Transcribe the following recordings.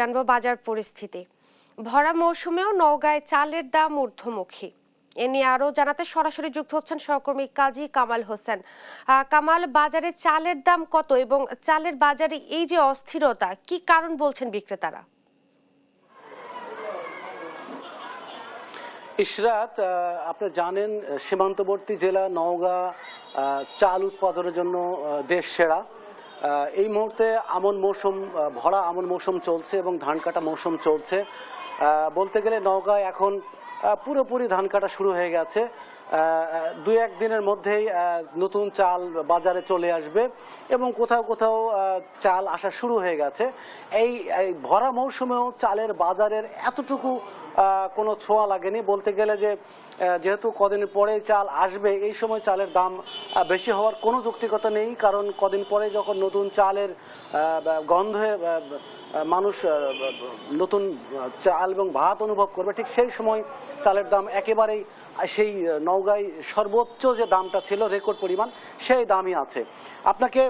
জানবো বাজার পরিস্থিতি। ভরা মৌসুমেও নওগাঁয় চালের দাম ঊর্ধ্বমুখী। এ নিয়ে আরো জানাতে সরাসরি যুক্ত হচ্ছেন সহকর্মী কাজী কামাল হোসেন। কামাল, বাজারে চালের দাম কত এবং চালের বাজারে এই যে অস্থিরতা, কি কারণ বলছেন বিক্রেতারা? ইশরাত, আপনি জানেন সীমান্তবর্তী জেলা নওগাঁ চাল উৎপাদনের জন্য দেশ সেরা। এই মুহূর্তে আমন মৌসুম, ভরা আমন মৌসুম চলছে এবং ধান কাটা মৌসুম চলছে। বলতে গেলে নওগাঁ এখন পুরোপুরি ধান কাটা শুরু হয়ে গেছে। দুই এক দিনের মধ্যেই নতুন চাল বাজারে চলে আসবে এবং কোথাও কোথাও চাল আসা শুরু হয়ে গেছে। এই ভরা মৌসুমেও চালের বাজারের এতটুকু কোনো ছোঁয়া লাগেনি। বলতে গেলে যে যেহেতু কদিন পরে চাল আসবে, এই সময় চালের দাম বেশি হওয়ার কোনো যৌক্তিকতা নেই, কারণ কদিন পরে যখন নতুন চালের গন্ধে মানুষ নতুন চাল এবং ভাত অনুভব করবে, ঠিক সেই সময় চালের দাম একেবারেই সেই নওগাঁয় সর্বোচ্চ যে দামটা ছিল রেকর্ড পরিমাণ, সেই দামই আছে। আপনাকে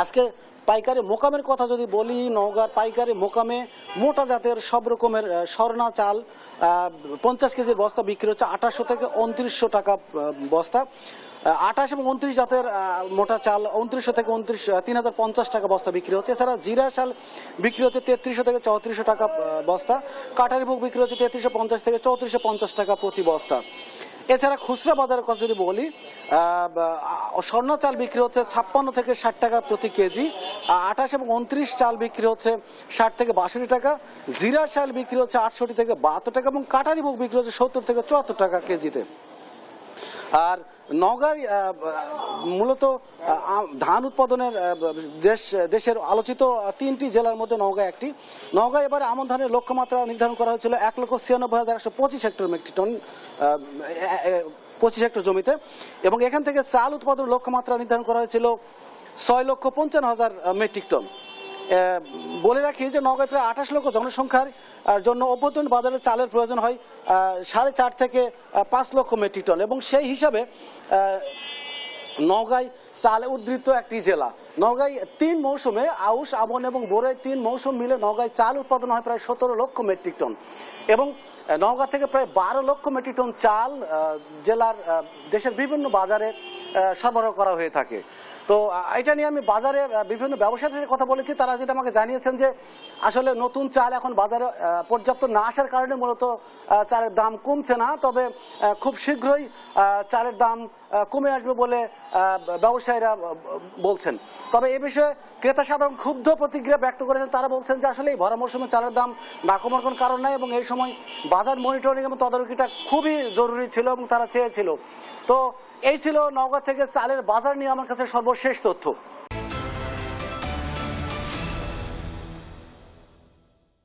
আজকে পাইকারি মোকামের কথা যদি বলি, নওগাঁর পাইকারি মোকামে মোটা জাতের সব রকমের স্বর্ণা চাল 50 কেজির বস্তা বিক্রি হচ্ছে 2800 থেকে 2900 টাকা বস্তা। 28 এবং 29 জাতের মোটা চাল 2900 থেকে 3050 টাকা বস্তা বিক্রি হচ্ছে। এছাড়া জিরা চাল বিক্রি হচ্ছে 3300 থেকে 3400 টাকা বস্তা। কাটারি মুগ বিক্রি হচ্ছে 3350 থেকে 3450 টাকা প্রতি বস্তা। এছাড়া খুচরা বাজারের কথা যদি বলি, স্বর্ণ চাল বিক্রি হচ্ছে 56 থেকে 60 টাকা প্রতি কেজি। 28 এবং 29 চাল বিক্রি হচ্ছে 60 থেকে 62 টাকা। জিরা চাল বিক্রি হচ্ছে 68 থেকে 72 টাকা এবং কাটারি মুগ বিক্রি হচ্ছে 70 থেকে 74 টাকা কেজিতে। আর নওগাঁয় মূলত ধান উৎপাদনের দেশের আলোচিত 3টি জেলার মধ্যে নওগাঁ একটি। নওগাঁ এবারে আমন ধানের লক্ষ্যমাত্রা নির্ধারণ করা হয়েছিল 1,96,125 হেক্টর মেট্রিক টন 25 হেক্টর জমিতে, এবং এখান থেকে চাল উৎপাদন লক্ষ্যমাত্রা নির্ধারণ করা হয়েছিল 6,55,000 মেট্রিক টন। বলে রাখি যে নওগাঁয় প্রায় 28 লক্ষ জনসংখ্যার জন্য অভ্যন্তরীণ বাজারে চালের প্রয়োজন হয় 4.5 থেকে 5 লক্ষ মেট্রিক টন, এবং সেই হিসাবে নওগাঁয় চালে উদ্ধৃত একটি জেলা। নওগাঁয় 3 মৌসুমে আউশ, আমন এবং বোরোয় 3 মৌসুম মিলে নওগাঁয় চাল উৎপাদন হয় প্রায় 17 লক্ষ মেট্রিক টন, এবং নওগাঁ থেকে প্রায় 12 লক্ষ মেট্রিক টন চাল জেলার দেশের বিভিন্ন বাজারে সরবরাহ করা হয়ে থাকে। তো এটা নিয়ে আমি বাজারে বিভিন্ন ব্যবসায়ীদের সাথে কথা বলেছি। তারা যেটা আমাকে জানিয়েছেন যে আসলে নতুন চাল এখন বাজারে পর্যাপ্ত না আসার কারণে মূলত চালের দাম কমছে না, তবে খুব শীঘ্রই চালের দাম কমে আসবে বলে ব্যবসায়ীরা বলছেন। তবে এ বিষয়ে ক্রেতা সাধারণ ক্ষুব্ধ প্রতিক্রিয়া ব্যক্ত করেছেন। তারা বলছেন যে আসলে এই ভরা মৌসুমে চালের দাম না কমার কোনো কারণ নাই, এবং এই সময় বাজার মনিটরিং এবং তদারকিটা খুবই জরুরি ছিল এবং তারা চেয়েছিল। তো এই ছিল নওগাঁ থেকে চালের বাজার নিয়ে আমার কাছে সর্বশেষ তথ্য।